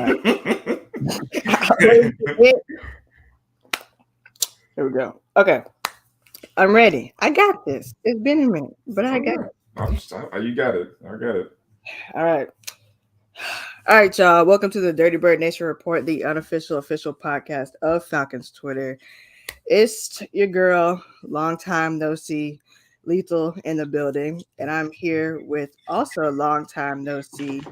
Here we go. Okay. I'm ready. I got this. It's been a minute, but I got it. You got it. I got it. All right. All right, y'all. Welcome to the Dirty Bird Nation Report, the unofficial official podcast of Falcons Twitter. It's your girl, long time no see, Lethal in the building, and I'm here with also a long time no see,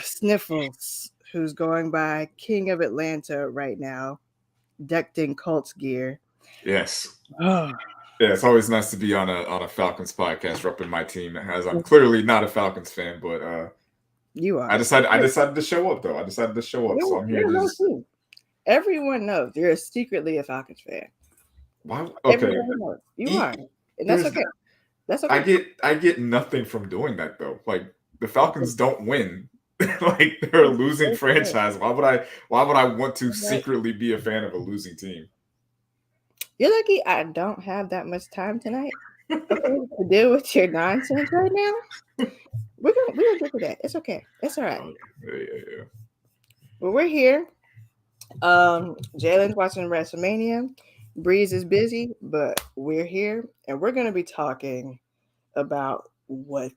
Sniffles, who's going by King of Atlanta right now, decked in Colts gear. Yes. Oh, Yeah, it's always nice to be on a Falcons podcast repping my team, as I'm clearly not a Falcons fan, but you are. I decided to show up though. I decided to show up, so I'm here. Everyone knows you're secretly a Falcons fan. Why? Okay, everyone knows you are, and that's okay. That's okay. I get nothing from doing that though. Like the Falcons don't win. Like they're a losing franchise. Why would I want to secretly be a fan of a losing team? You're lucky I don't have that much time tonight to deal with your nonsense right now. We're gonna get to that. It's okay. It's all right. Yeah. Well, we're here. Jalen's watching WrestleMania. Breeze is busy, but we're here, and we're gonna be talking about what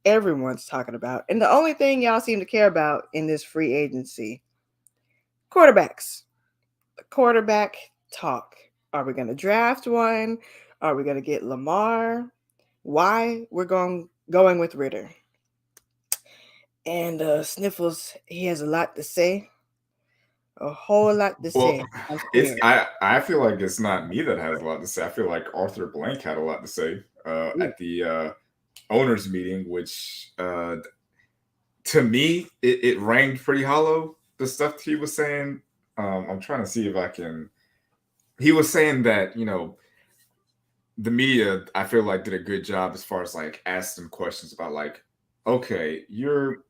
everyone's talking about, and the only thing y'all seem to care about in this free agency: quarterbacks. Quarterback talk. Are we going to draft one? Are we going to get Lamar? Why? We're going with Ritter. And Sniffles, he has a lot to say. A whole lot to say. I feel like it's not me that has a lot to say. I feel like Arthur Blank had a lot to say at the owners meeting, which to me it rang pretty hollow. The stuff he was saying. I'm trying to see if I can. He was saying that, the media, I feel like, did a good job as far as like asking questions about like, okay, you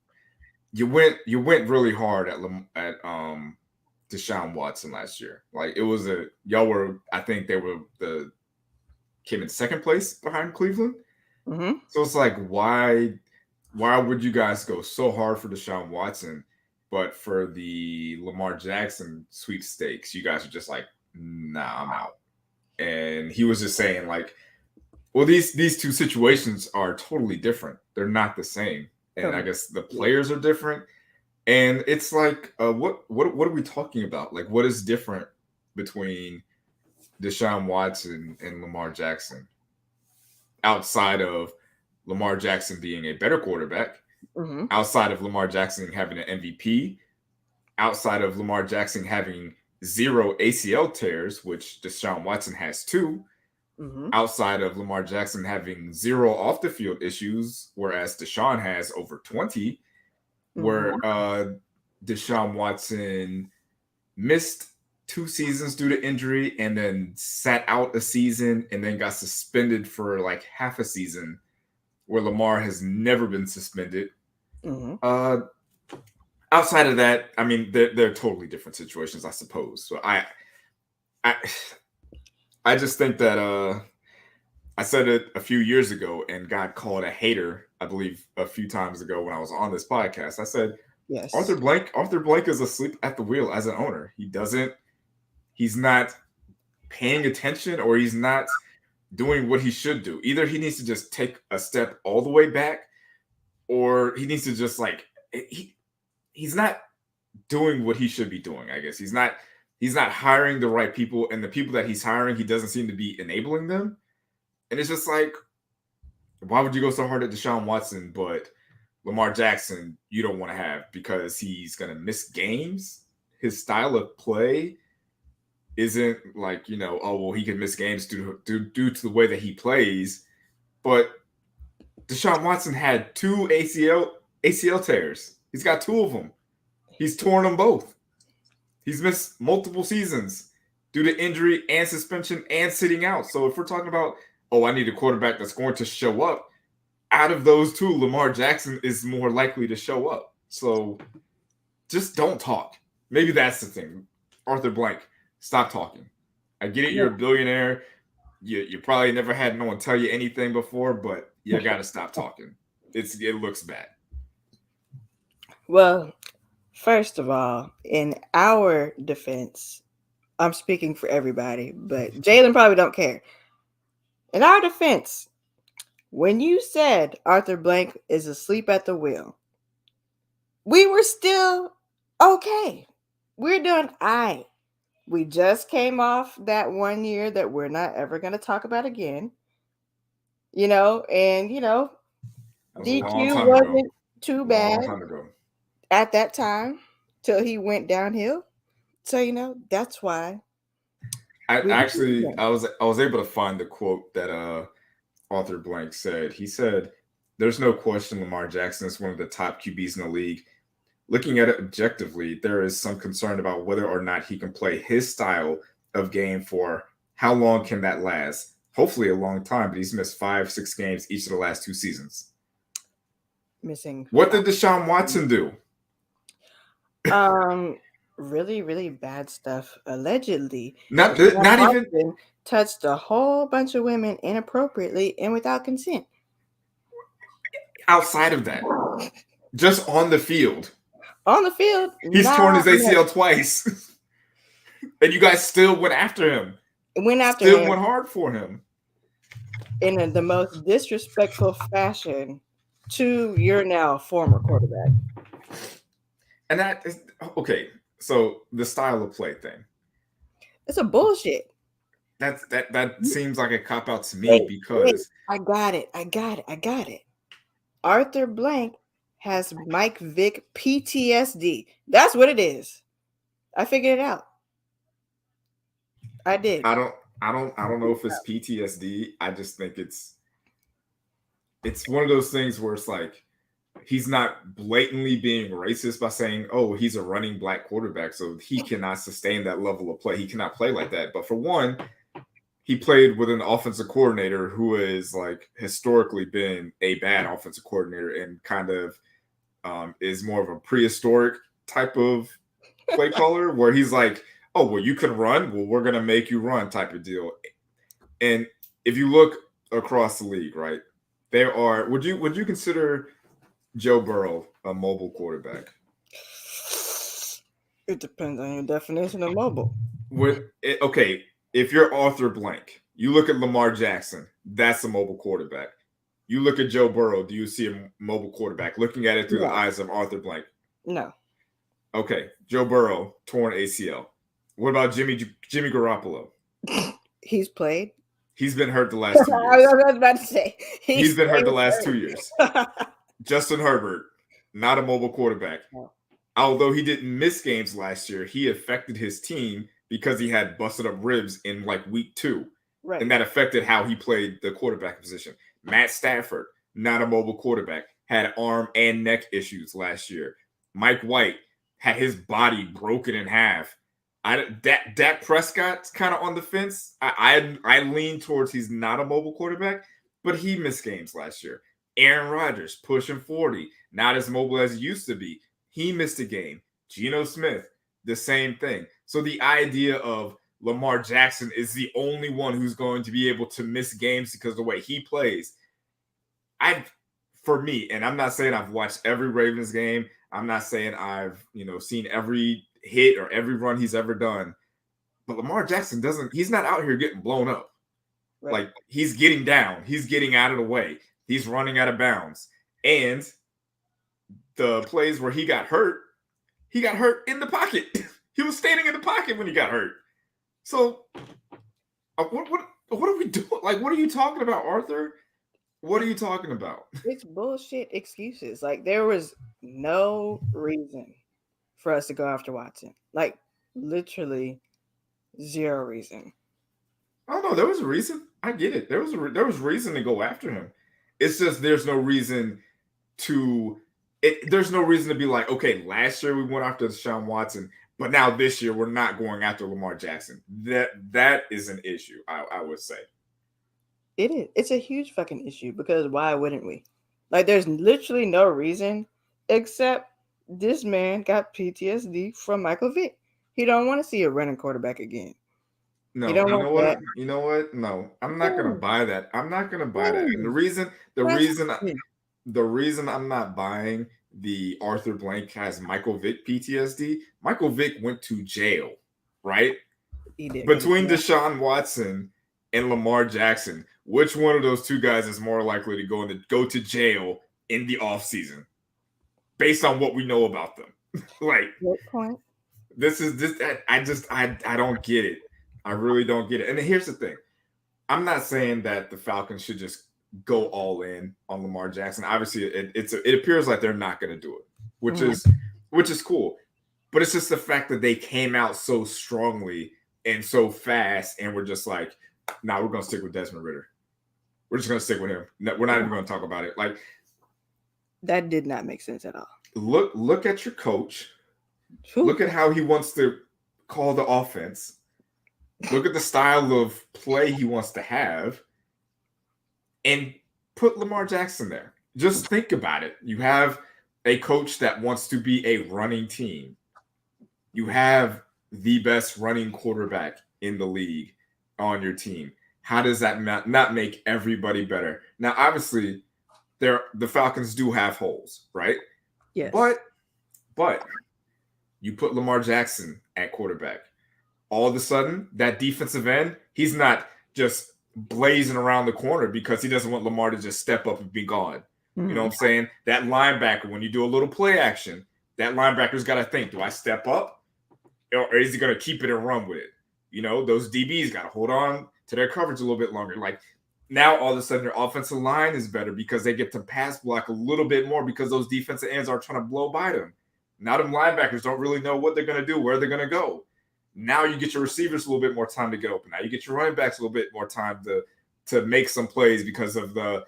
went really hard at Deshaun Watson last year. Like it was I think they came in second place behind Cleveland. Mm-hmm. So it's like, why would you guys go so hard for Deshaun Watson, but for the Lamar Jackson sweepstakes, you guys are just like, nah, I'm out. And he was just saying like, well, these two situations are totally different. They're not the same. And I guess the players are different. And it's like, what are we talking about? Like, what is different between Deshaun Watson and Lamar Jackson? Outside of Lamar Jackson being a better quarterback, outside of Lamar Jackson having an MVP, outside of Lamar Jackson having 0 ACL tears, which Deshaun Watson has 2, outside of Lamar Jackson having 0 off the field issues, whereas Deshaun has over 20, where Deshaun Watson missed 2 seasons due to injury and then sat out a season and then got suspended for like half a season, where Lamar has never been suspended. Outside of that, I mean, they're totally different situations, I suppose. So I just think that I said it a few years ago and got called a hater, I believe, a few times ago when I was on this podcast. I said, yes, Arthur Blank is asleep at the wheel as an owner. He's not paying attention, or he's not doing what he should do. Either he needs to just take a step all the way back, or he needs to just like he's not doing what he should be doing. I guess he's not hiring the right people, and the people that he's hiring, he doesn't seem to be enabling them. And it's just like, why would you go so hard at Deshaun Watson, but Lamar Jackson you don't want to have because he's going to miss games? His style of play isn't like, oh, well, he can miss games due to the way that he plays. But Deshaun Watson had 2 ACL tears. He's got 2 of them. He's torn them both. He's missed multiple seasons due to injury and suspension and sitting out. So if we're talking about, oh, I need a quarterback that's going to show up, out of those 2, Lamar Jackson is more likely to show up. So just don't talk. Maybe that's the thing. Arthur Blank, stop talking. I get it, you're a billionaire. You probably never had no one tell you anything before, but you got to stop talking. It looks bad. Well, First of all, in our defense, I'm speaking for everybody, but Jalen probably don't care. In our defense, when you said Arthur Blank is asleep at the wheel, we were still okay. We're doing all right. We just came off that 1 year that we're not ever going to talk about again, and That was a long DQ time ago. wasn't too bad Long time ago. at that time till he went downhill. So, that's why I we didn't actually win. I was able to find the quote that Arthur Blank said. He said, "There's no question Lamar Jackson is one of the top QBs in the league. Looking at it objectively, there is some concern about whether or not he can play his style of game for how long can that last? Hopefully a long time, but he's missed 5, 6 games each of the last 2 seasons." Missing. What did Deshaun Watson do? Um, really, really bad stuff. Allegedly, Not Deshaun not even Watson touched a whole bunch of women inappropriately and without consent. outside of that. Just on the field. On the field, He's torn his not much. ACL twice. And you guys still went after him. Went after Still him went hard for him. in the most disrespectful fashion to your now former quarterback. And that is okay. So the style of play thing. It's a bullshit. That seems like a cop out to me Wait, because I got it. Arthur Blank has Mike Vick PTSD. That's what it is. I figured it out. I did. I don't know if it's PTSD. I just think it's one of those things where it's like he's not blatantly being racist by saying, "Oh, he's a running black quarterback, so he cannot sustain that level of play. He cannot play like that." But for one, he played with an offensive coordinator who has like historically been a bad offensive coordinator and kind of is more of a prehistoric type of play caller where he's like, "Oh, well, you can run. Well, we're gonna make you run," type of deal. And if you look across the league, right, there are. Would you consider Joe Burrow a mobile quarterback? It depends on your definition of mobile. Okay, if you're Arthur Blank, you look at Lamar Jackson, that's a mobile quarterback. You look at Joe Burrow, do you see a mobile quarterback? Looking at it through the No, eyes of Arthur Blank. no. Okay, Joe Burrow, torn ACL. What about Jimmy Garoppolo? He's played. He's been hurt the I last 2 years. was about to say He's been hurt the last played. 2 years. Justin Herbert, not a mobile quarterback. No. Although he didn't miss games last year, he affected his team because he had busted up ribs in like week 2. Right. And that affected how he played the quarterback position. Matt Stafford, not a mobile quarterback, had arm and neck issues last year. Mike White had his body broken in half. Dak Prescott's kind of on the fence. I lean towards he's not a mobile quarterback, but he missed games last year. Aaron Rodgers pushing 40, not as mobile as he used to be. He missed a game. Geno Smith, the same thing. So the idea of Lamar Jackson is the only one who's going to be able to miss games because of the way he plays. For me, and I'm not saying I've watched every Ravens game. I'm not saying I've seen every hit or every run he's ever done. But Lamar Jackson he's not out here getting blown up. Right. Like he's getting down. He's getting out of the way. He's running out of bounds. And the plays where he got hurt in the pocket. He was standing in the pocket when he got hurt. So what are we doing? Like, what are you talking about, Arthur? What are you talking about? It's bullshit excuses. Like, there was no reason for us to go after Watson. Like, literally zero reason. Oh no, there was a reason. I get it. There was reason to go after him. It's just there's no reason to be like, okay, last year we went after Deshaun Watson, but now this year we're not going after Lamar Jackson. That is an issue, I would say. It is. It's a huge fucking issue because why wouldn't we? Like, there's literally no reason except this man got PTSD from Michael Vick. He don't want to see a running quarterback again. No, you know what? You know what? No, I'm not gonna buy that. I'm not gonna buy that. And the reason I'm not buying the Arthur Blank has Michael Vick PTSD. Michael Vick went to jail, right? He did go to Between jail. Deshaun Watson and Lamar Jackson, which one of those two guys is more likely to go to jail in the offseason based on what we know about them? Like, Good point. this is this I don't get it. I really don't get it. And here's the thing. I'm not saying that the Falcons should just go all in on Lamar Jackson. Obviously, it appears like they're not going to do it, which is cool. But it's just the fact that they came out so strongly and so fast, and we're just like, nah, we're going to stick with Desmond Ritter. We're just going to stick with him. We're not even going to talk about it. Like, that did not make sense at all. Look at your coach. Whew. Look at how he wants to call the offense. Look at the style of play he wants to have, and put Lamar Jackson there. Just think about it. You have a coach that wants to be a running team. You have the best running quarterback in the league on your team. How does that not make everybody better? Now, obviously, the Falcons do have holes, right? Yes. But you put Lamar Jackson at quarterback. All of a sudden, that defensive end, he's not just blazing around the corner because he doesn't want Lamar to just step up and be gone. You know what I'm saying? That linebacker, when you do a little play action, that linebacker's got to think, do I step up? Or is he going to keep it and run with it? You know, those DBs got to hold on to their coverage a little bit longer. Like, now all of a sudden their offensive line is better because they get to pass block a little bit more because those defensive ends are trying to blow by them. Now them linebackers don't really know what they're going to do, where they're going to go. Now you get your receivers a little bit more time to get open. Now you get your running backs a little bit more time to make some plays because of the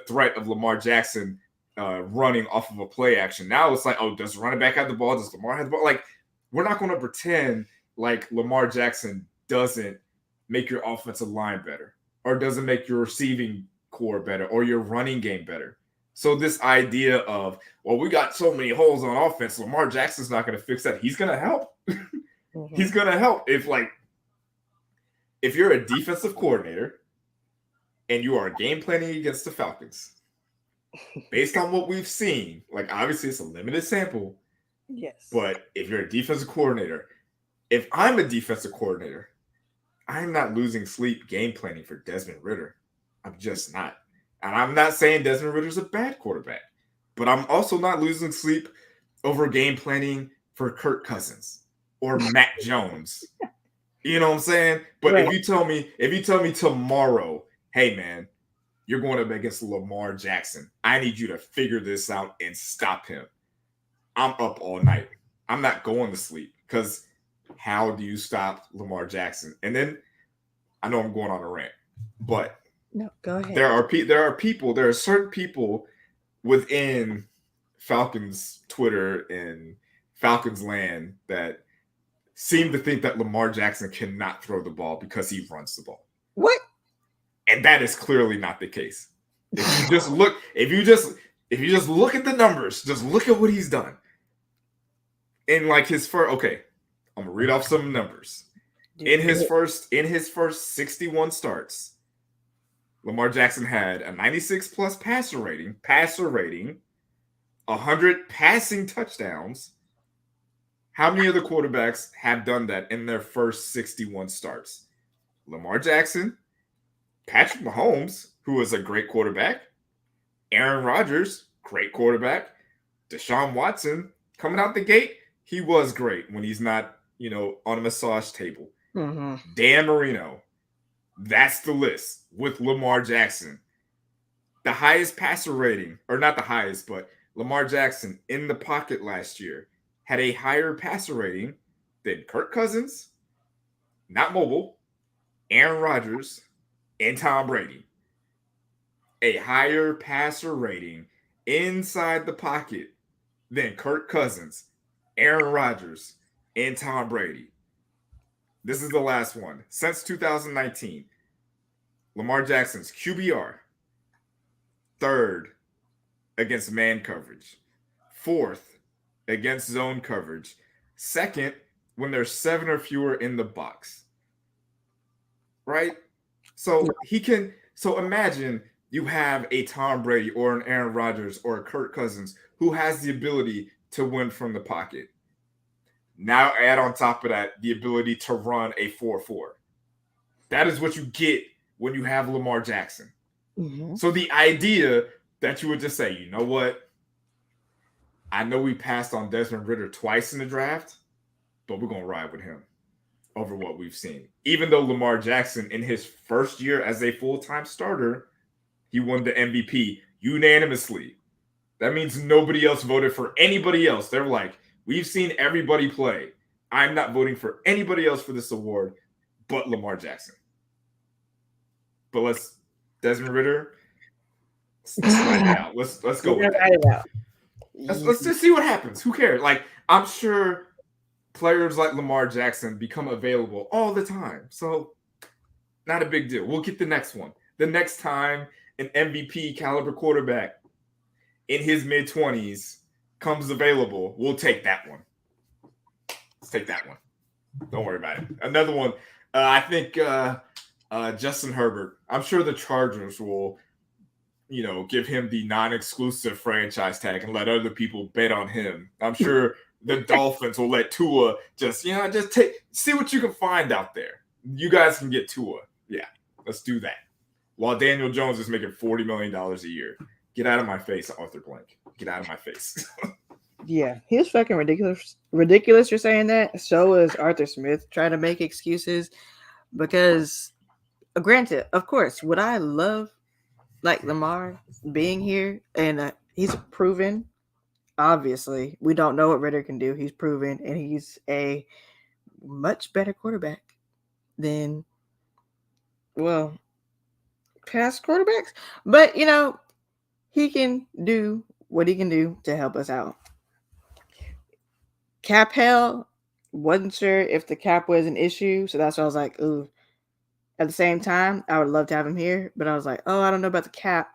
threat of Lamar Jackson running off of a play action. Now it's like, oh, does the running back have the ball? Does Lamar have the ball? Like, we're not going to pretend like Lamar Jackson doesn't make your offensive line better or doesn't make your receiving core better or your running game better. So this idea of, well, we got so many holes on offense, Lamar Jackson's not going to fix that. He's going to help. He's going to help. If you're a defensive coordinator and you are game planning against the Falcons, based on what we've seen, like obviously it's a limited sample. Yes. But if you're a defensive coordinator, if I'm a defensive coordinator, I'm not losing sleep game planning for Desmond Ritter. I'm just not. And I'm not saying Desmond Ritter's a bad quarterback, but I'm also not losing sleep over game planning for Kirk Cousins or Mac Jones. You know what I'm saying? But right. if you tell me tomorrow, hey man, you're going up against Lamar Jackson, I need you to figure this out and stop him. I'm up all night. I'm not going to sleep because how do you stop Lamar Jackson? And then I know I'm going on a rant, but no, go ahead. There are certain people within Falcons Twitter and Falcons land that seem to think that Lamar Jackson cannot throw the ball because he runs the ball. What? And that is clearly not the case. If you just look at the numbers, just look at what he's done. In like his first, okay, I'm gonna read off some numbers. In his first 61 starts, Lamar Jackson had a 96 plus passer rating, 100 passing touchdowns. How many other quarterbacks have done that in their first 61 starts? Lamar Jackson, Patrick Mahomes, who is a great quarterback, Aaron Rodgers, great quarterback, Deshaun Watson, coming out the gate, he was great when he's not, on a massage table. Dan Marino, that's the list with Lamar Jackson. The highest passer rating, or not the highest, but Lamar Jackson in the pocket last year had a higher passer rating than Kirk Cousins, not mobile, Aaron Rodgers, and Tom Brady. A higher passer rating inside the pocket than Kirk Cousins, Aaron Rodgers, and Tom Brady. This is the last one. Since 2019, Lamar Jackson's QBR, third against man coverage, fourth against zone coverage, second when there's 7 or fewer in the box. Right? So imagine you have a Tom Brady or an Aaron Rodgers or a Kirk Cousins who has the ability to win from the pocket. Now add on top of that the ability to run a 4-4. That is what you get when you have Lamar Jackson. Mm-hmm. So the idea that you would just say, you know what? I know we passed on Desmond Ridder twice in the draft, but we're going to ride with him over what we've seen. Even though Lamar Jackson, in his first year as a full-time starter, he won the MVP unanimously. That means nobody else voted for anybody else. They're like, we've seen everybody play. I'm not voting for anybody else for this award but Lamar Jackson. But Desmond Ridder, let's ride it out. Let's go with that. Let's just see what happens. Who cares? Like, I'm sure players like Lamar Jackson become available all the time. So, not a big deal. We'll get the next one. The next time an MVP caliber quarterback in his mid-20s comes available, we'll take that one. Let's take that one. Don't worry about it. Another one, I think Justin Herbert. I'm sure the Chargers will, give him the non-exclusive franchise tag and let other people bet on him. I'm sure the Dolphins will let Tua just see what you can find out there. You guys can get Tua. Yeah, let's do that. While Daniel Jones is making $40 million a year. Get out of my face, Arthur Blank. Get out of my face. Yeah, he's fucking ridiculous. Ridiculous, you're saying that? So is Arthur Smith trying to make excuses. Because, granted, of course, would I love, like, Lamar being here? And he's proven, obviously. We don't know what Ridder can do. He's proven, and he's a much better quarterback than, well, past quarterbacks. But, he can do what he can do to help us out. Cap hell, wasn't sure if the cap was an issue, so that's why I was like, ooh. At the same time, I would love to have him here, but I was like, oh, I don't know about the cap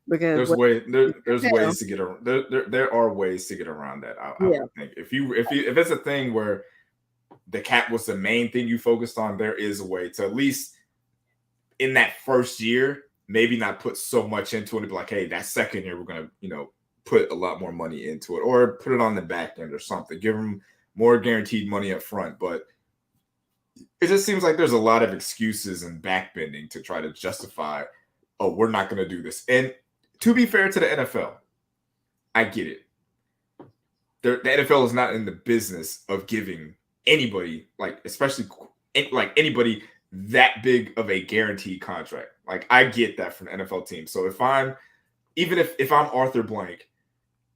because there's ways to get around. There are ways to get around that. I would think if it's a thing where the cap was the main thing you focused on, there is a way to at least in that first year maybe not put so much into it and be like, hey, that second year we're gonna put a lot more money into it, or put it on the back end or something. Give them more guaranteed money up front, but it just seems like there's a lot of excuses and backbending to try to justify, oh, we're not going to do this. And to be fair to the NFL, I get it. The NFL is not in the business of giving anybody, especially anybody, that big of a guaranteed contract. Like, I get that from the NFL team. So if I'm Arthur Blank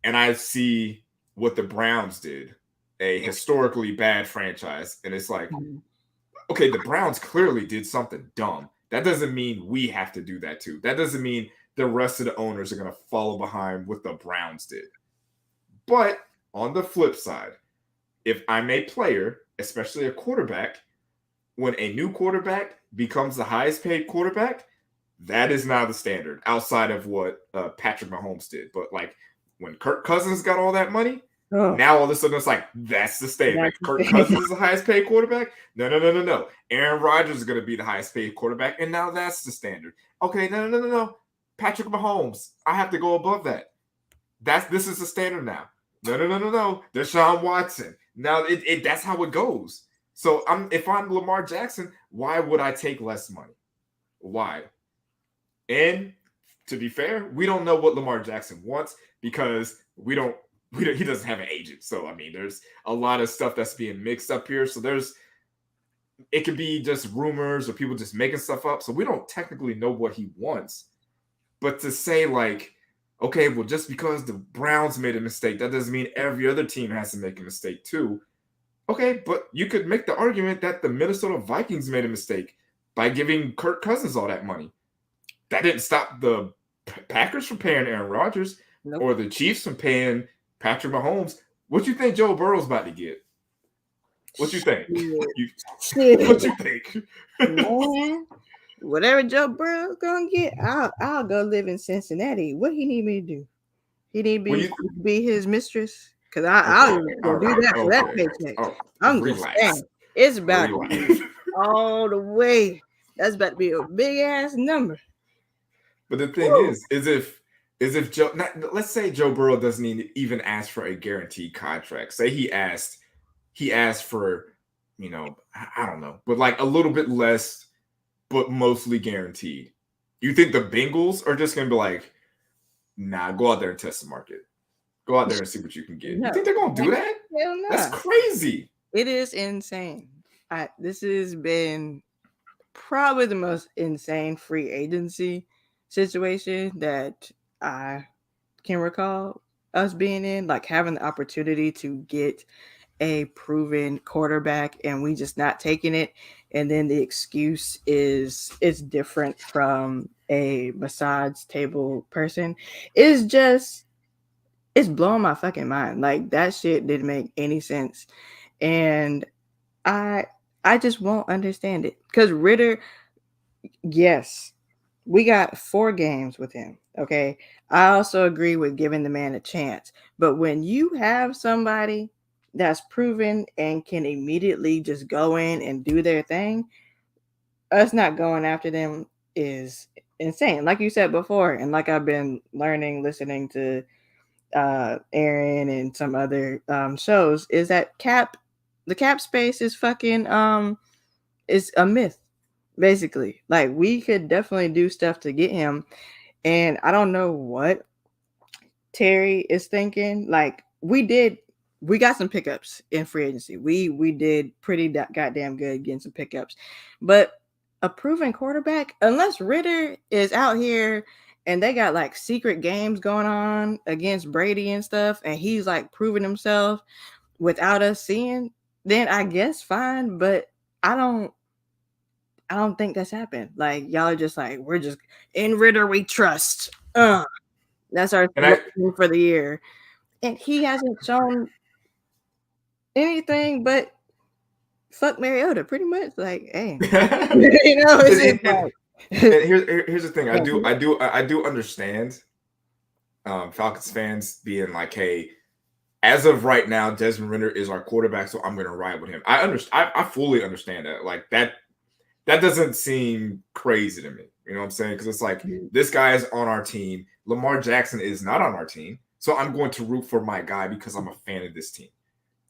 and I see what the Browns did, a historically bad franchise, and it's like, okay, the Browns clearly did something dumb. That doesn't mean we have to do that too. That doesn't mean the rest of the owners are going to follow behind what the Browns did. But on the flip side, if I'm a player, especially a quarterback, when a new quarterback becomes the highest paid quarterback, that is now the standard outside of what Patrick Mahomes did. But when Kirk Cousins got all that money, now all of a sudden it's like, that's the standard. Kirk Cousins is the highest paid quarterback? No. Aaron Rodgers is going to be the highest paid quarterback, and now that's the standard. Okay, no. Patrick Mahomes, I have to go above that. This is the standard now. No. Deshaun Watson. Now that's how it goes. So if I'm Lamar Jackson, why would I take less money? Why? And to be fair, we don't know what Lamar Jackson wants because he doesn't have an agent. So, I mean, there's a lot of stuff that's being mixed up here. So it could be just rumors or people just making stuff up. So we don't technically know what he wants. But to say okay, well, just because the Browns made a mistake, that doesn't mean every other team has to make a mistake too. Okay, but you could make the argument that the Minnesota Vikings made a mistake by giving Kirk Cousins all that money. That didn't stop the Packers from paying Aaron Rodgers or the Chiefs from paying Patrick Mahomes. What you think Joe Burrow's about to get? What you think? What you think? Man, whatever Joe Burrow's gonna get, I'll go live in Cincinnati. What he need me to do? He need me to be his mistress? Because I'll go do that for that paycheck. I'm just saying. It's about to be all the way. That's about to be a big ass number. But the thing is if is if Joe, let's say Joe Burrow doesn't even ask for a guaranteed contract. Say he asked for, I don't know, but like a little bit less, but mostly guaranteed. You think the Bengals are just gonna be like, nah, go out there and test the market. Go out there and see what you can get. You No, think they're gonna do that? hell That's no. crazy. It is insane. This has been probably the most insane free agency situation that I can recall us being in. Like having the opportunity to get a proven quarterback and we just not taking it, and then the excuse is it's different from a massage table person, is just it's blowing my fucking mind. Like that shit didn't make any sense. And I I just won't understand it. Cause Ritter, yes, we got 4 games with him. Okay. I also agree with giving the man a chance. But when you have somebody that's proven and can immediately just go in and do their thing, us not going after them is insane. Like you said before, and like I've been learning, listening to Aaron and some other shows, is that the cap space is fucking is a myth, basically. Like we could definitely do stuff to get him, and I don't know what Terry is thinking. Like we got some pickups in free agency. We did pretty goddamn good getting some pickups, but a proven quarterback, unless Ritter is out here and they got like secret games going on against Brady and stuff, and he's like proving himself without us seeing, then I guess fine. But I don't I don't think that's happened. Like y'all are just like, we're just in Ritter we trust. That's our And I slogan for the year. And he hasn't shown anything but fuck Mariota, pretty much. Like, hey. It's just and like here's the thing. I do understand Falcons fans being like, hey, as of right now, Desmond Ritter is our quarterback, so I'm going to ride with him. I fully understand that. Like that doesn't seem crazy to me. You know what I'm saying? Because it's like this guy is on our team. Lamar Jackson is not on our team, so I'm going to root for my guy because I'm a fan of this team.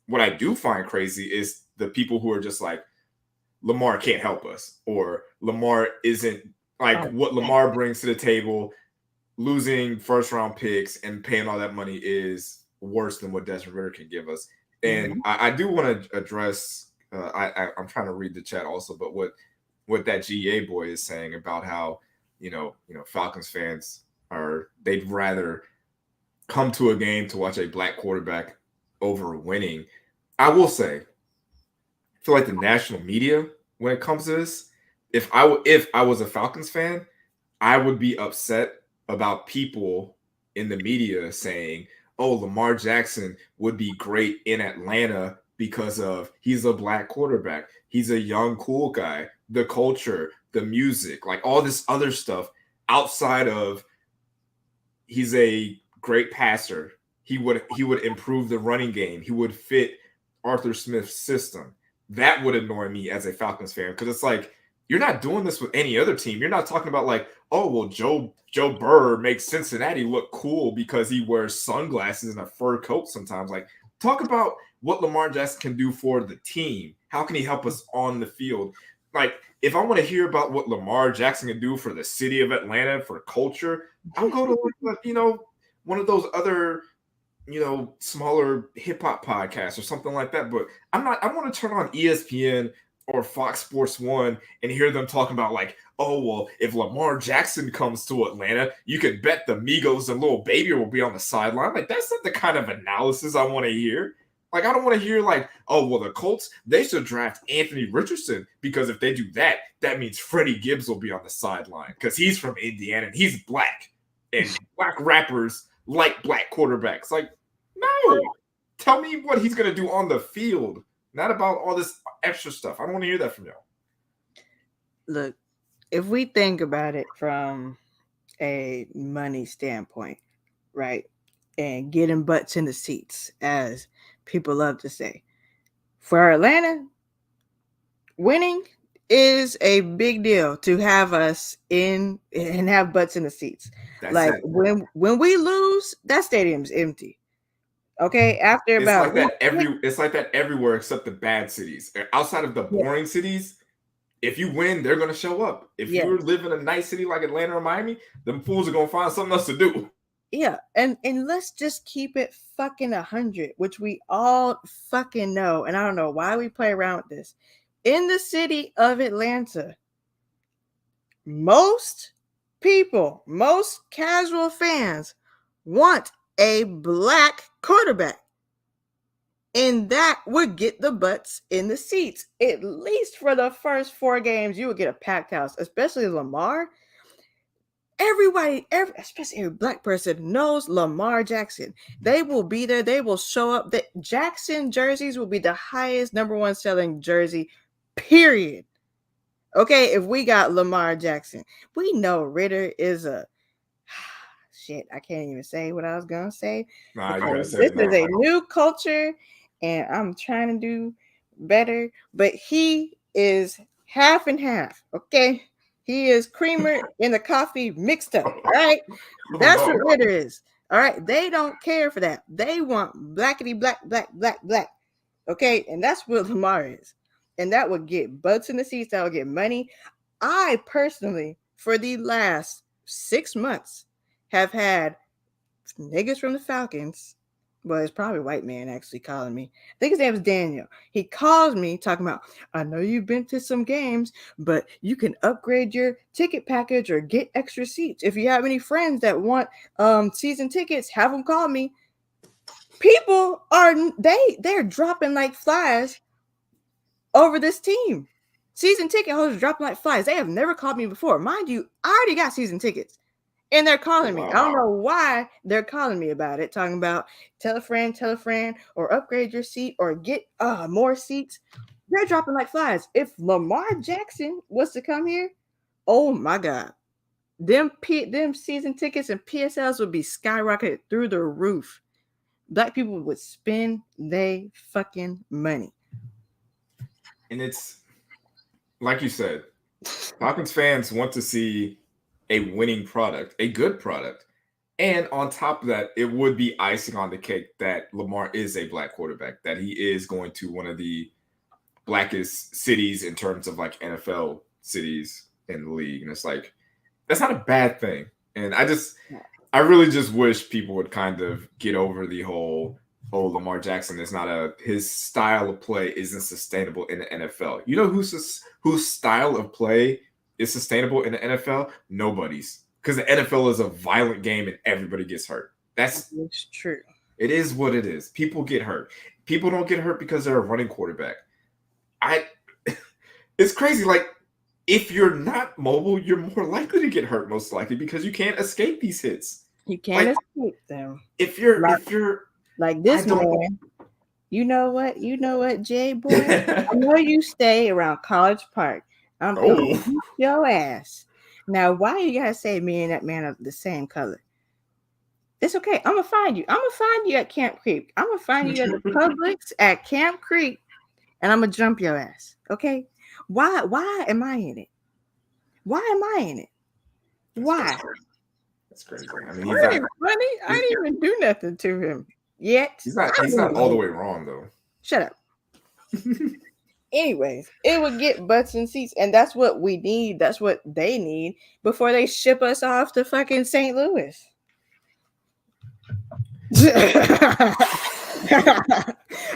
What I do find crazy is the people who are just like, Lamar can't help us, or Lamar isn't like what Lamar brings to the table. Losing first round picks and paying all that money is worse than what Desmond Ritter can give us. And I do want to address. I'm trying to read the chat also, but what that GA boy is saying about how Falcons fans they'd rather come to a game to watch a black quarterback over winning. I will say, I feel like the national media when it comes to this, if I was a Falcons fan, I would be upset about people in the media saying, "Oh, Lamar Jackson would be great in Atlanta because of he's a black quarterback. He's a young cool guy, the culture, the music, like all this other stuff outside of he's a great passer. He would improve the running game. He would fit Arthur Smith's system." That would annoy me as a Falcons fan because it's like you're not doing this with any other team. You're not talking about like, oh well, Joe Burr makes Cincinnati look cool because he wears sunglasses and a fur coat sometimes. Like, talk about what Lamar Jackson can do for the team. How can he help us on the field? Like, if I want to hear about what Lamar Jackson can do for the city of Atlanta for culture, I'll go to one of those other smaller hip hop podcasts or something like that. But I want to turn on ESPN or Fox Sports 1 and hear them talking about like, oh, well, if Lamar Jackson comes to Atlanta, you can bet the Migos and Lil Baby will be on the sideline. Like, that's not the kind of analysis I want to hear. Like, I don't want to hear like, oh, well, the Colts, they should draft Anthony Richardson because if they do that, that means Freddie Gibbs will be on the sideline because he's from Indiana and he's black. And black rappers like black quarterbacks. Like, no. Tell me what he's going to do on the field, not about all this extra stuff. I don't want to hear that from y'all. Look, if we think about it from a money standpoint, right, and getting butts in the seats, as people love to say, for Atlanta, winning is a big deal to have us in and have butts in the seats. That's Like it. when we lose, that stadium's empty. Okay, after It's about like that it's like that everywhere except the bad cities. Outside of the yeah, boring cities, if you win, they're gonna show up. If yeah, you live in a nice city like Atlanta or Miami, them fools are gonna find something else to do. yeah, and let's just keep it fucking 100, which we all fucking know, and I don't know why we play around with this. In the city of Atlanta, most people, most casual fans want a black quarterback. And that would get the butts in the seats. At least for the first 4 games, you would get a packed house, especially Lamar. Especially every black person knows Lamar Jackson. They will be there. They will show up. The Jackson jerseys will be the highest #1 selling jersey, period. Okay, if we got Lamar Jackson, we know Ritter is a shit. I can't even say what I was gonna say Nah, you because gotta say this it is now. a new culture, and I'm trying to do better. But he is half and half. Okay, he is creamer in the coffee mixed up. All right, Oh that's what no. Ritter is. All right, they don't care for that. They want blackety black, black, black, black. Okay, and that's what Lamar is. And that would get butts in the seats, that would get money. I personally, for the last 6 months, have had niggas from the Falcons. Well, it's probably a white man actually calling me. I think his name is Daniel. He calls me talking about, I know you've been to some games, but you can upgrade your ticket package or get extra seats. If you have any friends that want season tickets, have them call me. People are they're dropping like flies over this team. Season ticket holders dropping like flies. They have never called me before. Mind you, I already got season tickets. And they're Oh calling me. I wow. don't know why they're calling me about it, talking about tell a friend, or upgrade your seat, or get more seats. They're dropping like flies. If Lamar Jackson was to come here, oh my God. Them season tickets and PSLs would be skyrocketed through the roof. Black people would spend they fucking money. And it's like you said, Falcons fans want to see a winning product, a good product. And on top of that, it would be icing on the cake that Lamar is a black quarterback, that he is going to one of the blackest cities in terms of like NFL cities in the league. And it's like, that's not a bad thing. And I really just wish people would kind of get over the whole, oh, Lamar Jackson is not his style of play isn't sustainable in the NFL. You know whose style of play is sustainable in the NFL? Nobody's. Because the NFL is a violent game and everybody gets hurt. It's true. It is what it is. People get hurt. People don't get hurt because they're a running quarterback. I it's crazy. Like, if you're not mobile, you're more likely to get hurt, most likely, because you can't escape these hits. You can't Like, escape them. if you're Like, if you're like I this don't man. You know what? You know what, Jay boy? I know you stay around College Park. I'm gonna oh beat your ass. Now, why you gotta say me and that man are the same color? It's okay. I'm gonna find you. I'm gonna find you at Camp Creek. I'm gonna find you at the Publix at Camp Creek, and I'm gonna jump your ass. Okay? Why? Why am I in it? Why am I in it? that's Why? crazy. That's crazy. I mean, What is funny? I he's, didn't even do nothing to him yet. he's not all the way wrong though. Shut up. Anyways, it would get butts and seats, and that's what we need. That's what they need before they ship us off to fucking St. Louis.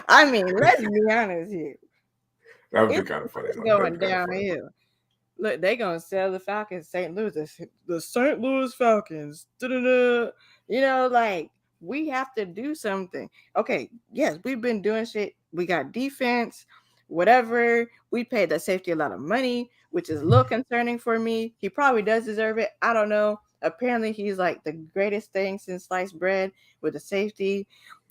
I mean, let's be honest here. That would be It's kind of funny. going downhill. Look, they gonna sell the Falcons St. Louis, the St. Louis Falcons. Da-da-da. You know, like we have to do something. Okay, yes, we've been doing shit. We got defense, whatever. We paid that safety a lot of money, which is a little concerning for me. He probably does deserve it. I don't know. Apparently, he's like the greatest thing since sliced bread with the safety.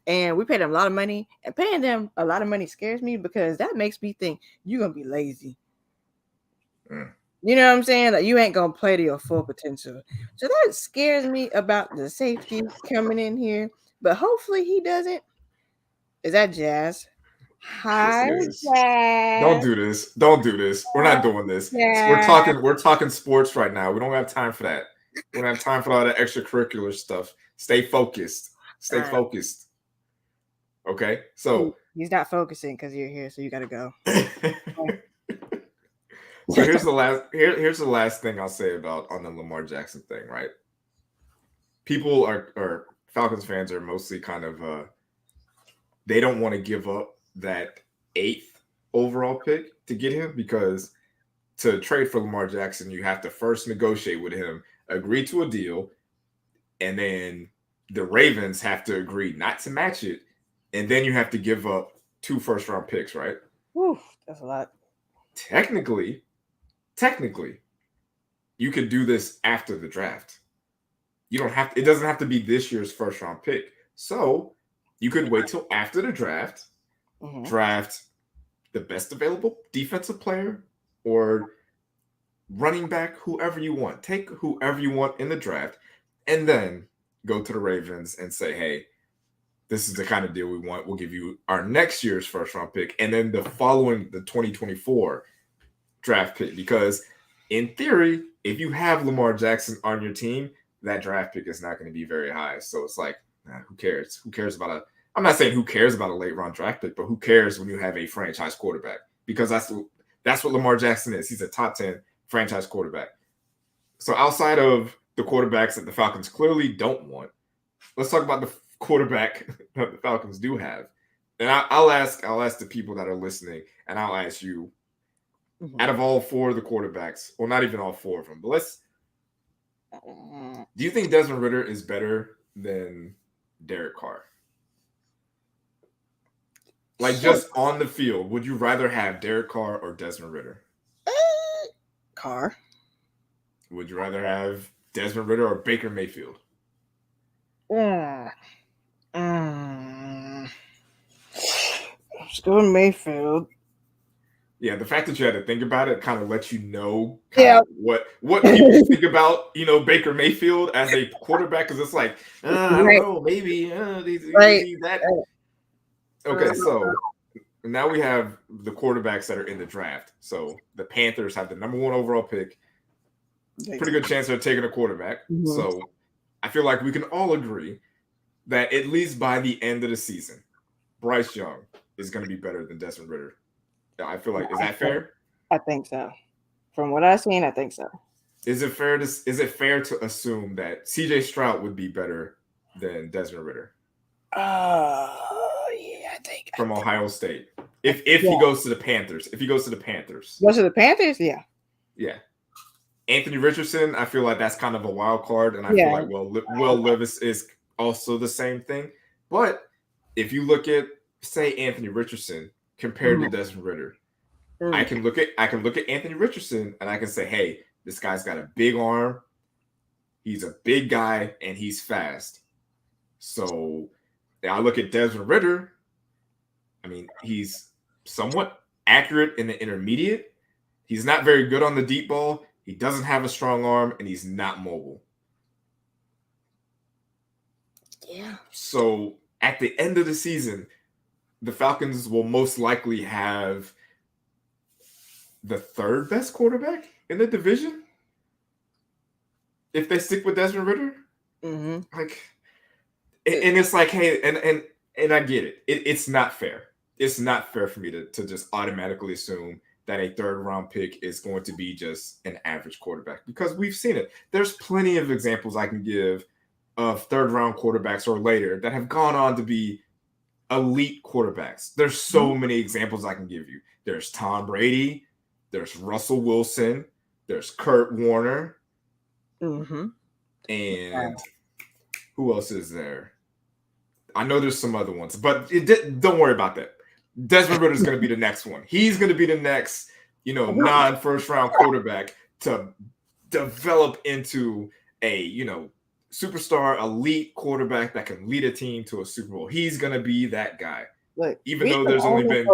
And we paid him a lot of money. And paying them a lot of money scares me because that makes me think you're gonna be lazy. You know what I'm saying? Like you ain't gonna play to your full potential. So that scares me about the safety coming in here. But hopefully he doesn't. Is that Jazz? Hi, This. Don't Dad. do this. Don't do this. We're not doing this. We're Dad. talking. We're talking sports right now. We don't have time for that. We don't have time for all that extracurricular stuff. Stay focused. Stay All focused. Okay. right. So. He's not focusing because you're here, so you gotta go. So here's the last thing I'll say about on the Lamar Jackson thing, right? People or Falcons fans are mostly kind of they don't want to give up that 8th overall pick to get him, because to trade for Lamar Jackson, you have to first negotiate with him, agree to a deal, and then the Ravens have to agree not to match it, and then you have to give up 2 first-round picks, right? Whew, that's a lot. Technically, you could do this after the draft. You don't have to, it doesn't have to be this year's first-round pick. So you could wait till after the draft, draft the best available defensive player or running back, whoever you want. Take whoever you want in the draft, and then go to the Ravens and say, hey, this is the kind of deal we want. We'll give you our next year's first round pick, and then the 2024 draft pick. Because in theory, if you have Lamar Jackson on your team, that draft pick is not going to be very high. So it's like, who cares? Who cares about I'm not saying who cares about a late round draft pick, but who cares when you have a franchise quarterback? Because that's what Lamar Jackson is. He's a top 10 franchise quarterback. So outside of the quarterbacks that the Falcons clearly don't want, let's talk about the quarterback that the Falcons do have. And I'll ask the people that are listening, and I'll ask you, out of all 4 of the quarterbacks, well, not even all 4 of them, but do you think Desmond Ridder is better than Derek Carr? Like, just on the field, would you rather have Derek Carr or Desmond Ridder? Carr. Would you rather have Desmond Ridder or Baker Mayfield? Let's go Mayfield. Yeah, the fact that you had to think about it kind of lets you know what people think about, Baker Mayfield as a quarterback, because it's like, I don't know, maybe that. Okay, so now we have the quarterbacks that are in the draft. So the Panthers have the number 1 overall pick. Pretty good chance they're taking a quarterback. So I feel like we can all agree that at least by the end of the season, Bryce Young is going to be better than Desmond Ridder. I feel like, is that fair? I think so. From what I've seen, I think so. Is it fair to assume that CJ Stroud would be better than Desmond Ridder? Yeah, I think from Ohio State. If he goes to the Panthers. If he goes to the Panthers. Goes to the Panthers? Yeah. Yeah. Anthony Richardson, I feel like that's kind of a wild card, and I feel like Will Levis is also the same thing. But if you look at, say, Anthony Richardson compared to Desmond Ridder, I can look at Anthony Richardson and I can say, hey, this guy's got a big arm, he's a big guy, and he's fast. So I look at Desmond Ridder. I mean, he's somewhat accurate in the intermediate. He's not very good on the deep ball. He doesn't have a strong arm, and he's not mobile. Yeah. So at the end of the season, the Falcons will most likely have the 3rd best quarterback in the division if they stick with Desmond Ridder. Like, and it's like, hey, and I get it. It's not fair. It's not fair for me to just automatically assume that a 3rd round pick is going to be just an average quarterback, because we've seen it. There's plenty of examples I can give of 3rd round quarterbacks or later that have gone on to be elite quarterbacks. There's so many examples I can give you. There's Tom Brady, there's Russell Wilson, there's Kurt Warner, and who else is there? I know there's some other ones, but don't worry about that. Desmond Ridder is going to be the next one. He's going to be the next, non-first round quarterback to develop into a, superstar elite quarterback that can lead a team to a Super Bowl. He's going to be that guy. Even though there's only been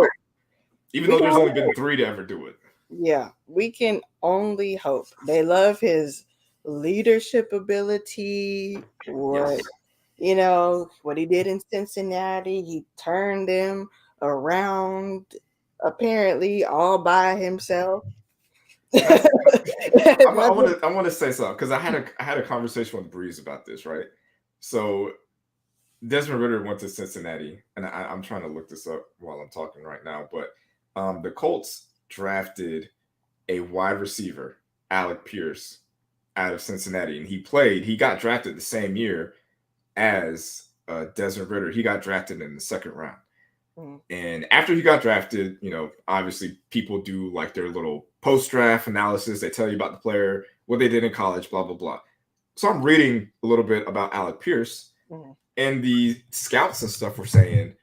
3 to ever do it. Yeah, we can only hope. They love his leadership ability. What he did in Cincinnati, he turned them around apparently all by himself. That's Nothing. I want to say something because I had a conversation with Breeze about this, right? So Desmond Ritter went to Cincinnati, and I'm trying to look this up while I'm talking right now. But the Colts drafted a wide receiver, Alec Pierce, out of Cincinnati, and he played. He got drafted the same year as Desmond Ritter. He got drafted in the second round. Mm. And after he got drafted, you know, obviously people do like their little post draft analysis. They tell you about the player, what they did in college, blah, blah, blah. So I'm reading a little bit about Alec Pierce, and the scouts and stuff were saying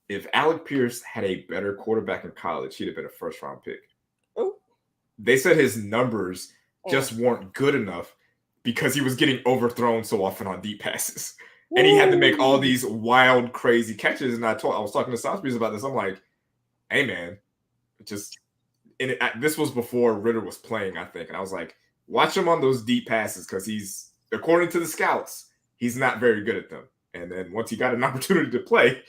if Alec Pierce had a better quarterback in college, he'd have been a first round pick. Ooh. They said his numbers just weren't good enough because he was getting overthrown so often on deep passes. And he had to make all these wild, crazy catches. And I was talking to Southbreeze about this. I'm like, hey, man, this was before Ritter was playing, I think. And I was like, watch him on those deep passes because he's, according to the scouts, he's not very good at them. And then once he got an opportunity to play,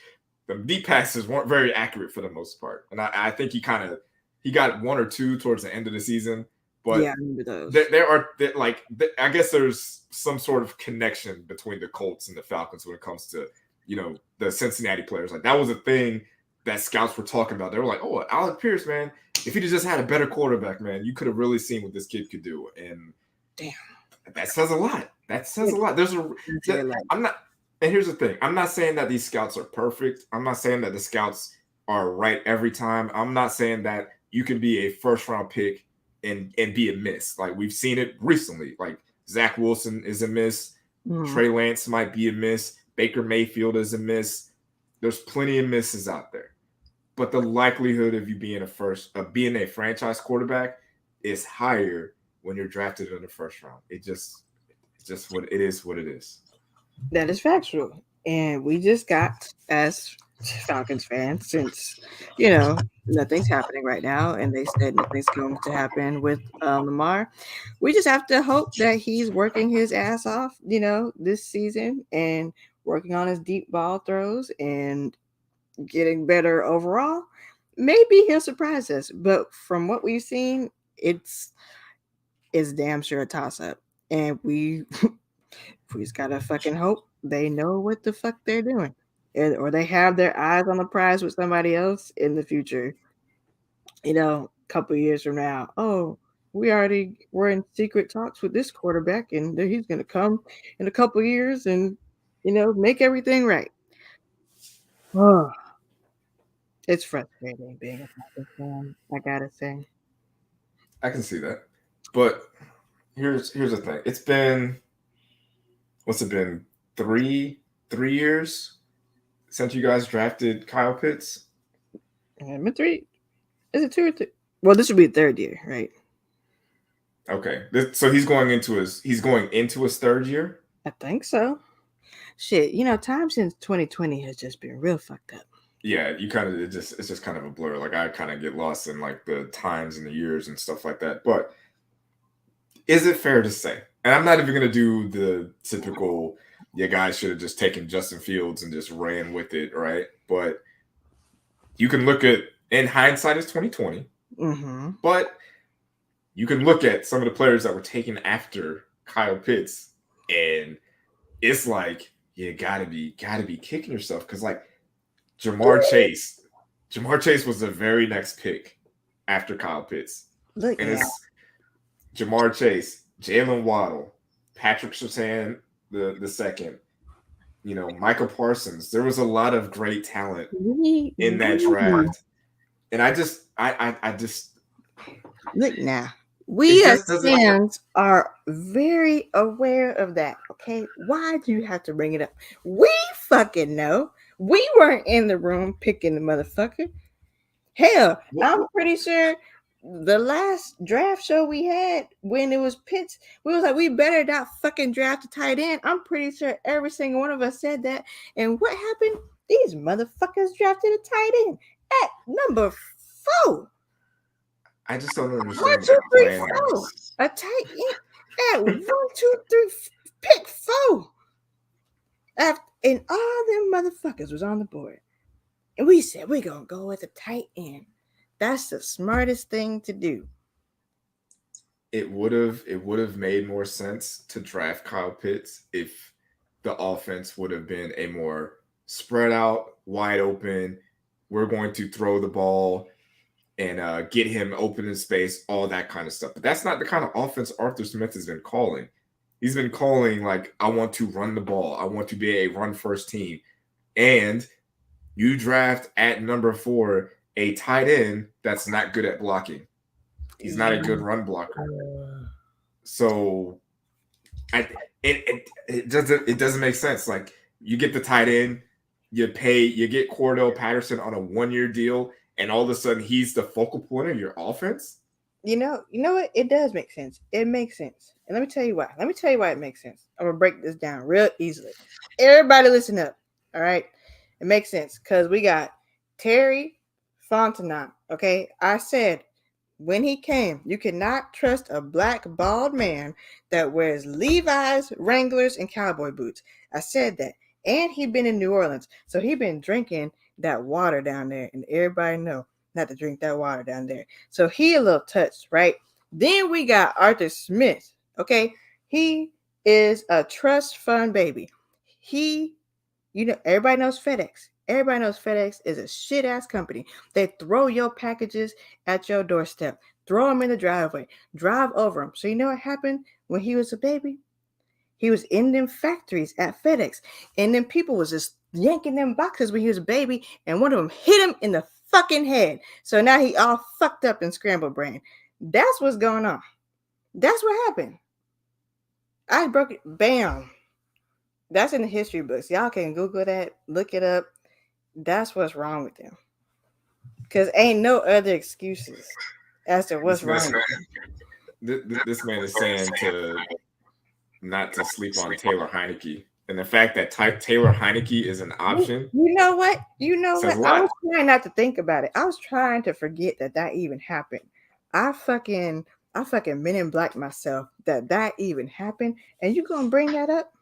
the deep passes weren't very accurate for the most part. And I think he got one or two towards the end of the season. But yeah, I remember those. I guess there's some sort of connection between the Colts and the Falcons when it comes to, you know, the Cincinnati players. Like that was a thing that scouts were talking about. They were like, oh, Alec Pierce, man, if he just had a better quarterback, man, you could have really seen what this kid could do. And damn, that says a lot. That says a lot. I'm not. And here's the thing. I'm not saying that these scouts are perfect. I'm not saying that the scouts are right every time. I'm not saying that you can be a first round pick and be a miss. Like we've seen it recently. Like Zach Wilson is a miss. Trey Lance might be a miss. Baker Mayfield is a miss. There's plenty of misses out there. But the likelihood of you being being a franchise quarterback is higher when you're drafted in the first round. It's just what it is. What it is. That is factual. And we just got, as Falcons fans, since, you know, nothing's happening right now, and they said nothing's going to happen with Lamar, we just have to hope that he's working his ass off, you know, this season and working on his deep ball throws and getting better overall. Maybe he'll surprise us. But from what we've seen, it's damn sure a toss up. And we just gotta fucking hope they know what the fuck they're doing, or they have their eyes on the prize with somebody else in the future. You know, a couple years from now, oh, we're in secret talks with this quarterback, and he's gonna come in a couple years and, you know, make everything right. Oh, it's frustrating being a Falcons fan, I gotta say. I can see that. But here's the thing. It's been what's it been? Three years since you guys drafted Kyle Pitts? And 3, is it 2 or 3? Well, this would be the third year, right? Okay. So he's going into his third year? I think so. Shit, you know, time since 2020 has just been real fucked up. Yeah, it's just kind of a blur. Like I kind of get lost in like the times and the years and stuff like that. But is it fair to say? And I'm not even gonna do the typical, yeah, guys should have just taken Justin Fields and just ran with it, right? But you can look at, in hindsight, it's 2020. But you can look at some of the players that were taken after Kyle Pitts, and it's like you gotta be kicking yourself because like Jamar Chase was the very next pick after Kyle Pitts. Look, and it's Jamar Chase, Jalen Waddle, Patrick Surtain the second, you know, Michael Parsons. There was a lot of great talent in that draft. And I just look now. We as fans are very aware of that. Okay, why do you have to bring it up? We fucking know. We weren't in the room picking the motherfucker. Hell, I'm pretty sure the last draft show we had when it was Pitts, we was like, we better not fucking draft a tight end. I'm pretty sure every single one of us said that. And what happened? These motherfuckers drafted a tight end at number 4. I just don't understand. 1, 2, 3, 4. A tight end at 1, 2, 3, pick 4. And all them motherfuckers was on the board. And we said we're gonna go with the tight end. That's the smartest thing to do. It would have made more sense to draft Kyle Pitts if the offense would have been a more spread out, wide open. We're going to throw the ball and get him open in space, all that kind of stuff. But that's not the kind of offense Arthur Smith has been calling. He's been calling like, I want to run the ball. I want to be a run first team. And you draft at number 4 a tight end that's not good at blocking. He's not a good run blocker. So it doesn't make sense. Like, you get the tight end, you get Cordell Patterson on a 1-year deal, and all of a sudden he's the focal point of your offense. You know what? It does make sense. It makes sense. And let me tell you why. Let me tell you why it makes sense. I'm gonna break this down real easily. Everybody listen up. All right. It makes sense because we got Terry Fontenot. Okay. I said when he came, you cannot trust a black bald man that wears Levi's, Wranglers, and cowboy boots. I said that. And he been in New Orleans. So he been drinking that water down there. And everybody know not to drink that water down there. So he a little touched, right? Then we got Arthur Smith. Okay. He is a trust fund baby. Everybody knows FedEx. Everybody knows FedEx is a shit ass company. They throw your packages at your doorstep, throw them in the driveway, drive over them. So you know what happened when he was a baby? He was in them factories at FedEx, and then people was just yanking them boxes when he was a baby, and one of them hit him in the fucking head. So now he all fucked up and scrambled brain. That's what's going on. That's what happened. I broke it. Bam. That's in the history books. Y'all can Google that, look it up. That's what's wrong with them. Because ain't no other excuses as to what's wrong with them. This man is saying not to sleep on Taylor Heineke. And the fact that Taylor Heineke is an option. You know what? I was trying not to think about it. I was trying to forget that even happened. I fucking Men in Black myself that even happened. And you gonna bring that up?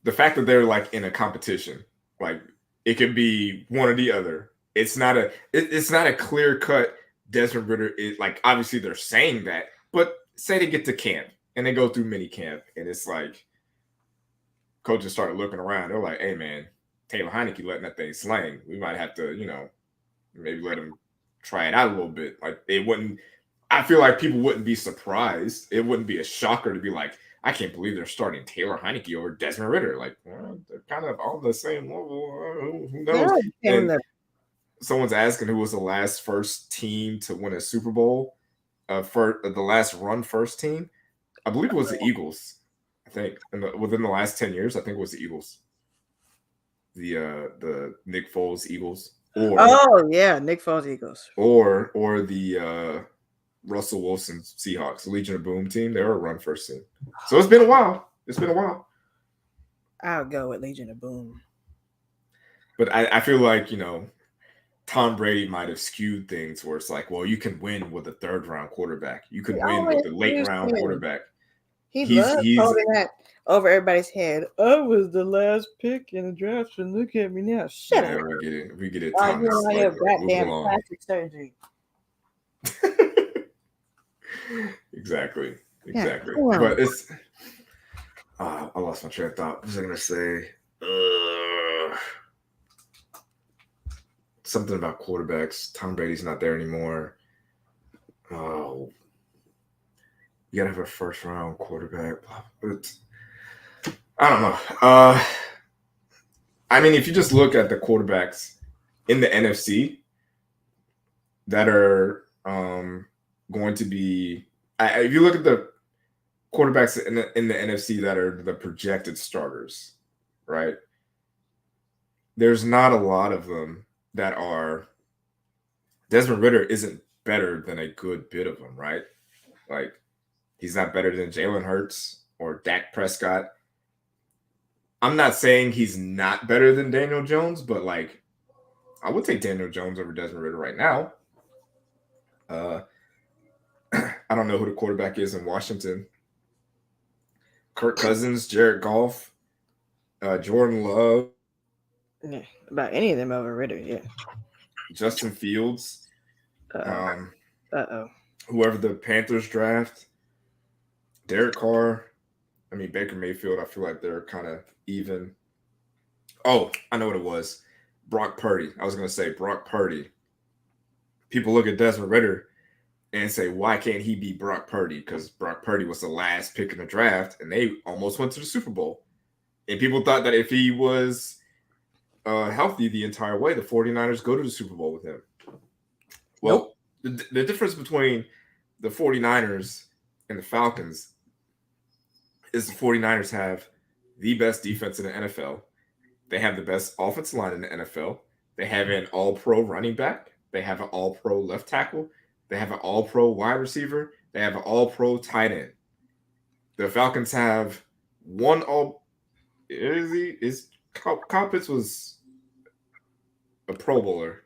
The fact that they're like in a competition, like it could be one or the other. It's not a clear cut. Desmond Ritter is like, obviously they're saying that, but say they get to camp and they go through mini camp and it's like coaches start looking around. They're like, hey man, Taylor Heineke letting that thing slang. We might have to, maybe let him try it out a little bit. Like I feel like people wouldn't be surprised. It wouldn't be a shocker to be like, I can't believe they're starting Taylor Heineke over Desmond Ritter. Like, well, they're kind of on the same level. Who knows? And someone's asking who was the last first team to win a Super Bowl. For the last run first team, I believe it was the Eagles. I think within the last 10 years, I think it was the Eagles. The Nick Foles Eagles. Nick Foles Eagles. Or the Russell Wilson Seahawks, the Legion of Boom team. They were a run first team. So it's been a while. I'll go with Legion of Boom. But I feel like, Tom Brady might have skewed things where it's like, well, you can win with a third round quarterback. You can win with a late round quarterback. He's holding that over everybody's head. I was the last pick in the draft, and look at me now. Shut up. We get it. Thomas. Goddamn plastic surgery. Exactly. Yeah, but it's I lost my train of thought. What was I gonna say? Something about quarterbacks. Tom Brady's not there anymore. Oh, you gotta have a first round quarterback. I don't know. I mean, if you just look at the quarterbacks in the NFC that are going to be, if you look at the quarterbacks in the NFC that are the projected starters, right? There's not a lot of them that are. Desmond Ritter isn't better than a good bit of them, right? Like, he's not better than Jalen Hurts or Dak Prescott. I'm not saying he's not better than Daniel Jones, but like, I would take Daniel Jones over Desmond Ritter right now. I don't know who the quarterback is in Washington. Kirk Cousins, Jared Goff, Jordan Love. Yeah, about any of them over Ritter. Yeah. Justin Fields, Uh um, oh. Uh whoever the Panthers draft, Derek Carr. I mean Baker Mayfield. I feel like they're kind of even. Oh, I know what it was. Brock Purdy. I was gonna say Brock Purdy. People look at Desmond Ritter and say, why can't he be Brock Purdy? Because Brock Purdy was the last pick in the draft, and they almost went to the Super Bowl. And people thought that if he was healthy the entire way, the 49ers go to the Super Bowl with him. Nope. Well, the difference between the 49ers and the Falcons is the 49ers have the best defense in the NFL. They have the best offensive line in the NFL. They have an all pro running back. They have an all pro left tackle. They have an all pro wide receiver. They have an all pro tight end. The Falcons have one all. Is Kyle Pitts was a Pro Bowler.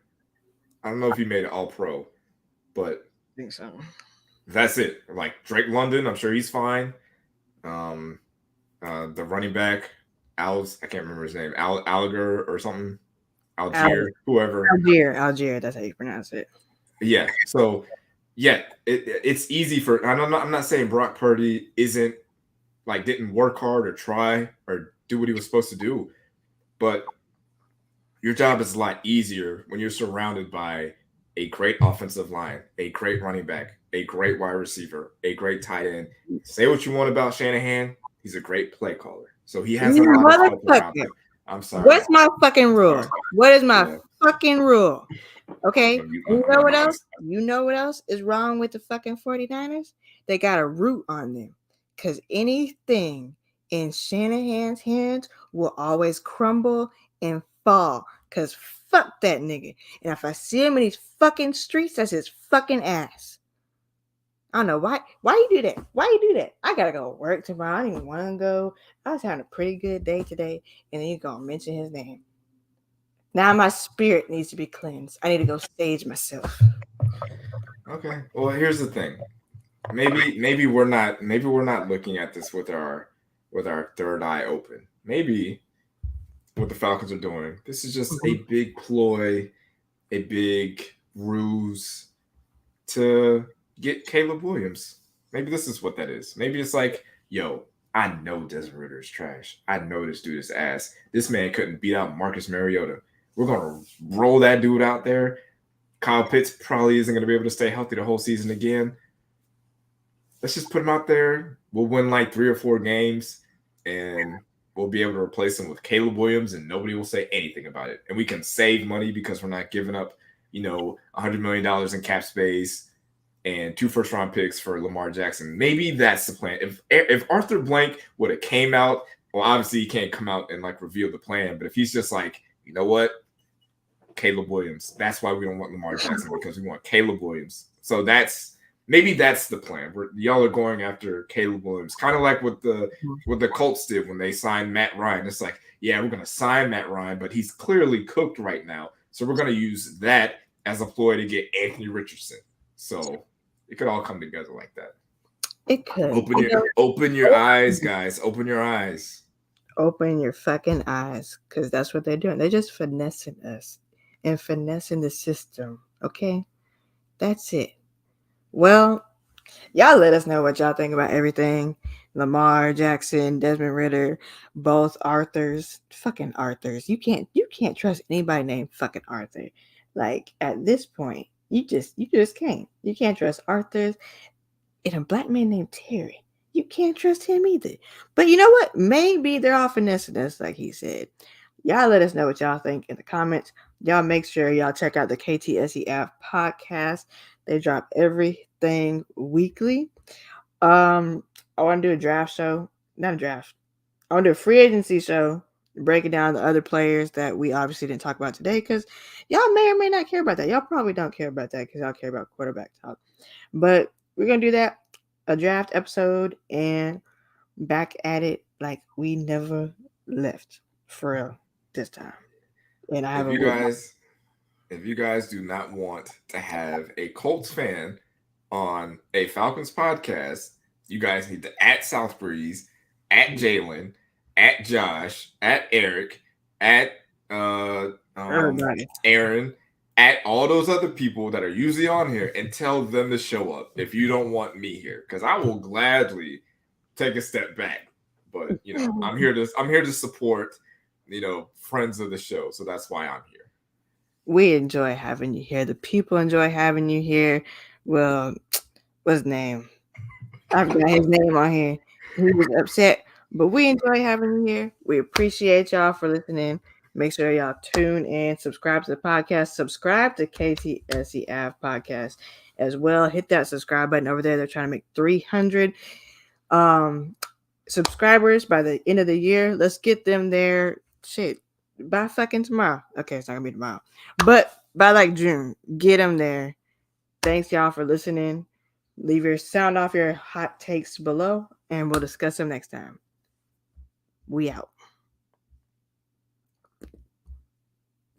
I don't know if he made it all pro, but I think so. that's it. Like Drake London, I'm sure he's fine. Um, the running back, I can't remember his name, Alliger or something, Algier, whoever. Algier. That's how you pronounce it. Yeah. So, yeah, it's easy for. I'm not saying Brock Purdy isn't like didn't work hard or try or do what he was supposed to do, but your job is a lot easier when you're surrounded by a great offensive line, a great running back, a great wide receiver, a great tight end. Say what you want about Shanahan, he's a great play caller. So he has a You lot of help around motherfucker. him. I'm sorry. What's my fucking rule? Sorry. What is my Yeah. fucking rule? Okay. I'm You gonna know what mute else? myself. You know what else is wrong with the fucking 49ers? They got a root on them. Because anything in Shanahan's hands will always crumble and fall. Because fuck that nigga. And if I see him in these fucking streets, that's his fucking ass. I don't know why. Why you do that? Why you do that? I gotta go work tomorrow. I didn't even want to go. I was having a pretty good day today, and then you gonna mention his name. Now my spirit needs to be cleansed. I need to go stage myself. Okay. Well, here's the thing. Maybe we're not looking at this with our third eye open. Maybe what the Falcons are doing. This is just a big ploy, a big ruse to get Caleb Williams. Maybe this is what that is. Maybe it's like, yo, I know Desmond Ritter is trash. I know this dude is ass. This man couldn't beat out Marcus Mariota. We're gonna roll that dude out there. Kyle Pitts probably isn't gonna be able to stay healthy the whole season again. Let's just put him out there. We'll win like 3 or 4 games, and we'll be able to replace him with Caleb Williams, and nobody will say anything about it. And we can save money because we're not giving up, $100 million in cap space and 2 first-round picks for Lamar Jackson. Maybe that's the plan. If Arthur Blank would have came out, well, obviously he can't come out and like reveal the plan. But if he's just like, you know what, Caleb Williams. That's why we don't want Lamar Jackson, because we want Caleb Williams. So maybe that's the plan. Y'all are going after Caleb Williams, kind of like what the Colts did when they signed Matt Ryan. It's like, yeah, we're gonna sign Matt Ryan, but he's clearly cooked right now, so we're gonna use that as a ploy to get Anthony Richardson. So it could all come together like that. It could. Open your eyes, guys. Open your eyes. Open your fucking eyes, because that's what they're doing. They're just finessing us and finessing the system. Okay, that's it. Well, y'all let us know what y'all think about everything. Lamar Jackson, Desmond Ritter, both Arthurs. Fucking Arthurs. You can't trust anybody named fucking Arthur. Like at this point, you just can't. You can't trust Arthurs and a black man named Terry. You can't trust him either. But you know what? Maybe they're all finessing us, like he said. Y'all let us know what y'all think in the comments. Y'all make sure y'all check out the KTSEF podcast. They drop everything weekly. I want to do a draft show. Not a draft. I want to do a free agency show, breaking down the other players that we obviously didn't talk about today, because y'all may or may not care about that. Y'all probably don't care about that because y'all care about quarterback talk. But we're going to do that, a draft episode, and back at it like we never left for real this time. And I have If a you witness. guys, if you guys do not want to have a Colts fan on a Falcons podcast, you guys need to at South Breeze, at Jalen, at Josh, at Eric, at Everybody. Aaron, at all those other people that are usually on here, and tell them to show up if you don't want me here, because I will gladly take a step back. But I'm here to support friends of the show, so that's why I'm here. We enjoy having you here. The people enjoy having you here. Well, what's his name? I've got his name on here. He was upset, but we enjoy having you here. We appreciate y'all for listening. Make sure y'all tune in, subscribe to the podcast, subscribe to KTSEF podcast as well. Hit that subscribe button over there. They're trying to make 300 subscribers by the end of the year. Let's get them there. Shit, by fucking tomorrow. Okay, it's not gonna be tomorrow, but by like June, get them there. Thanks y'all for listening. Leave your sound off your hot takes below, and we'll discuss them next time. We out.